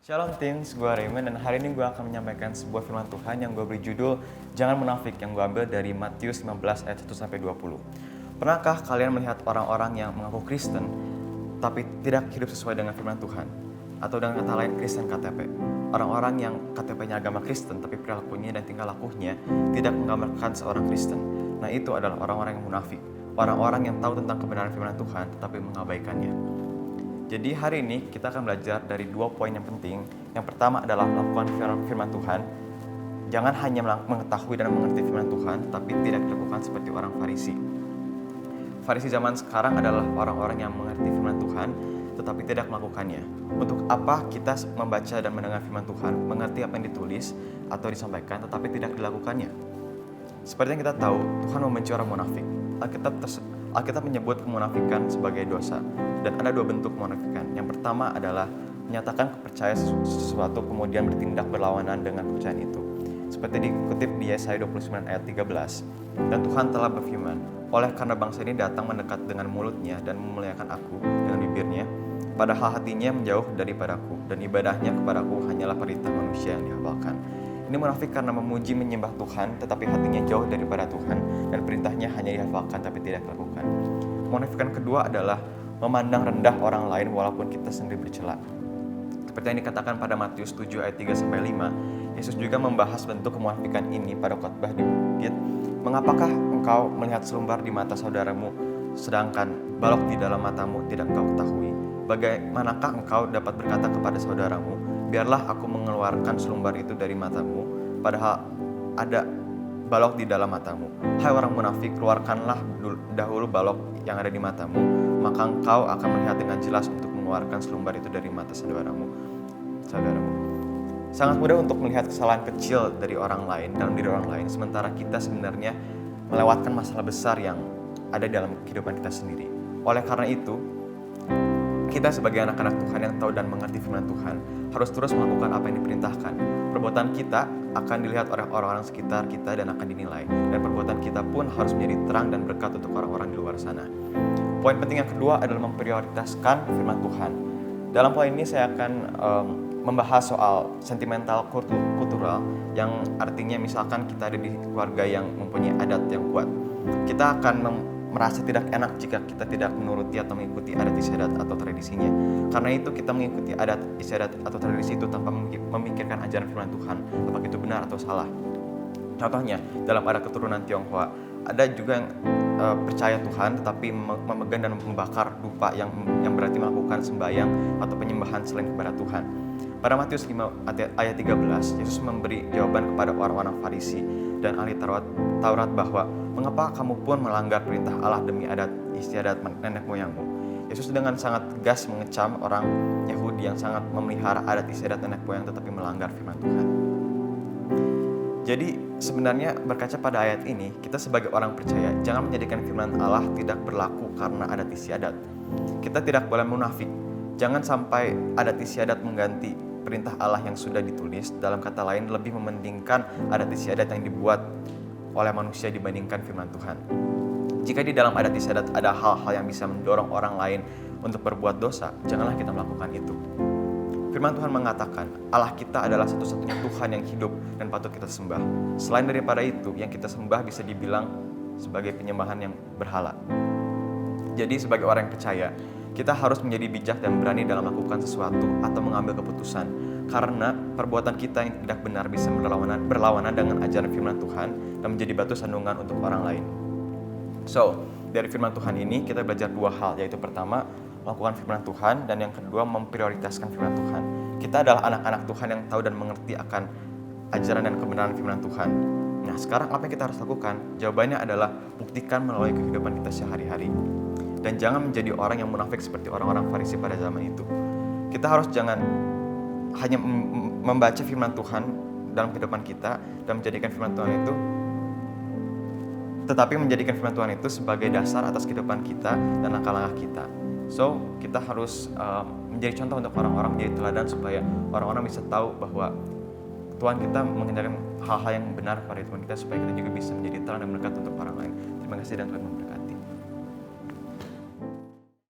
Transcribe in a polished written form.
Shalom Teens, gue Raymond dan hari ini gue akan menyampaikan sebuah firman Tuhan yang gue beri judul Jangan Munafik yang gue ambil dari Matius 15 ayat 1-20. Pernahkah kalian melihat orang-orang yang mengaku Kristen tapi tidak hidup sesuai dengan firman Tuhan? Atau dengan kata lain Kristen KTP. Orang-orang yang KTP-nya agama Kristen tapi perilakunya dan tingkah lakunya tidak menggambarkan seorang Kristen. Nah itu adalah orang-orang yang munafik. Orang-orang yang tahu tentang kebenaran firman Tuhan tetapi mengabaikannya. Jadi hari ini kita akan belajar dari 2 poin yang penting. Yang pertama adalah melakukan firman Tuhan. Jangan hanya mengetahui dan mengerti firman Tuhan, tapi tidak dilakukan seperti orang Farisi. Farisi zaman sekarang adalah orang-orang yang mengerti firman Tuhan, tetapi tidak melakukannya. Untuk apa kita membaca dan mendengar firman Tuhan, mengerti apa yang ditulis atau disampaikan, tetapi tidak dilakukannya? Seperti yang kita tahu, Tuhan membenci orang munafik. Alkitab menyebut kemunafikan sebagai dosa. Dan ada 2 bentuk kemunafikan. Yang pertama adalah menyatakan kepercayaan sesuatu kemudian bertindak berlawanan dengan kepercayaan itu. Seperti dikutip di Yesaya 29 ayat 13. Dan Tuhan telah berfirman, oleh karena bangsa ini datang mendekat dengan mulutnya dan memuliakan aku dengan bibirnya, padahal hatinya menjauh daripadaku dan ibadahnya kepadaku hanyalah perintah manusia yang dihafalkan. Ini munafik karena memuji menyembah Tuhan tetapi hatinya jauh daripada Tuhan dan perintahnya hanya dihafalkan tapi tidak dilakukan. Kemunafikan kedua adalah memandang rendah orang lain walaupun kita sendiri bercela. Seperti yang dikatakan pada Matius 7 ayat 3-5, Yesus juga membahas bentuk kemunafikan ini pada khotbah di bukit. Mengapakah engkau melihat selumbar di mata saudaramu sedangkan balok di dalam matamu tidak engkau ketahui? Bagaimanakah engkau dapat berkata kepada saudaramu, biarlah aku mengeluarkan selumbar itu dari matamu, padahal ada balok di dalam matamu. Hai orang munafik, keluarkanlah dahulu balok yang ada di matamu, maka engkau akan melihat dengan jelas untuk mengeluarkan selumbar itu dari mata saudaramu. Sangat mudah untuk melihat kesalahan kecil dari orang lain, dalam diri orang lain, sementara kita sebenarnya melewatkan masalah besar yang ada dalam kehidupan kita sendiri. Oleh karena itu, kita sebagai anak-anak Tuhan yang tahu dan mengerti firman Tuhan harus terus melakukan apa yang diperintahkan. Perbuatan kita akan dilihat oleh orang-orang sekitar kita dan akan dinilai. Dan perbuatan kita pun harus menjadi terang dan berkat untuk orang-orang di luar sana. Poin penting yang kedua adalah memprioritaskan firman Tuhan. Dalam poin ini saya akan membahas soal sentimental kultural, yang artinya misalkan kita ada di keluarga yang mempunyai adat yang kuat. Kita akan merasa tidak enak jika kita tidak menuruti atau mengikuti adat istiadat atau tradisinya. Karena itu kita mengikuti adat istiadat atau tradisi itu tanpa memikirkan ajaran firman Tuhan, apakah itu benar atau salah. Contohnya, dalam adat keturunan Tionghoa, ada juga yang percaya Tuhan tetapi memegang dan membakar dupa yang berarti melakukan sembahyang atau penyembahan selain kepada Tuhan. Pada Matius 5 ayat 13, Yesus memberi jawaban kepada orang-orang Farisi dan ahli Taurat bahwa mengapa kamu pun melanggar perintah Allah demi adat istiadat nenek moyangmu. Yesus dengan sangat tegas mengecam orang Yahudi yang sangat memelihara adat istiadat nenek moyang tetapi melanggar firman Tuhan. Jadi sebenarnya berkaca pada ayat ini, kita sebagai orang percaya jangan menjadikan firman Allah tidak berlaku karena adat istiadat. Kita tidak boleh munafik. Jangan sampai adat istiadat mengganti perintah Allah yang sudah ditulis. Dalam kata lain, lebih mementingkan adat istiadat yang dibuat oleh manusia dibandingkan firman Tuhan. Jika di dalam adat istiadat ada hal-hal yang bisa mendorong orang lain untuk berbuat dosa, janganlah kita melakukan itu. Firman Tuhan mengatakan, Allah kita adalah satu-satunya Tuhan yang hidup dan patut kita sembah. Selain daripada itu, yang kita sembah bisa dibilang sebagai penyembahan yang berhala. Jadi sebagai orang yang percaya, kita harus menjadi bijak dan berani dalam melakukan sesuatu atau mengambil keputusan. Karena perbuatan kita yang tidak benar bisa berlawanan dengan ajaran firman Tuhan dan menjadi batu sandungan untuk orang lain. So, dari firman Tuhan ini kita belajar 2 hal, yaitu pertama, melakukan firman Tuhan, dan yang kedua, memprioritaskan firman Tuhan. Kita adalah anak-anak Tuhan yang tahu dan mengerti akan ajaran dan kebenaran firman Tuhan. Nah, sekarang apa yang kita harus lakukan? Jawabannya adalah buktikan melalui kehidupan kita sehari-hari. Dan jangan menjadi orang yang munafik seperti orang-orang Farisi pada zaman itu. Kita harus jangan hanya membaca firman Tuhan dalam kehidupan kita dan menjadikan firman Tuhan itu, tetapi menjadikan firman Tuhan itu sebagai dasar atas kehidupan kita dan langkah-langkah kita. So, kita harus menjadi contoh untuk orang-orang, menjadi teladan supaya orang-orang bisa tahu bahwa Tuhan kita mengajarkan hal-hal yang benar pada Tuhan kita supaya kita juga bisa menjadi terang dan berkat untuk orang lain. Terima kasih dan Tuhan memberkati.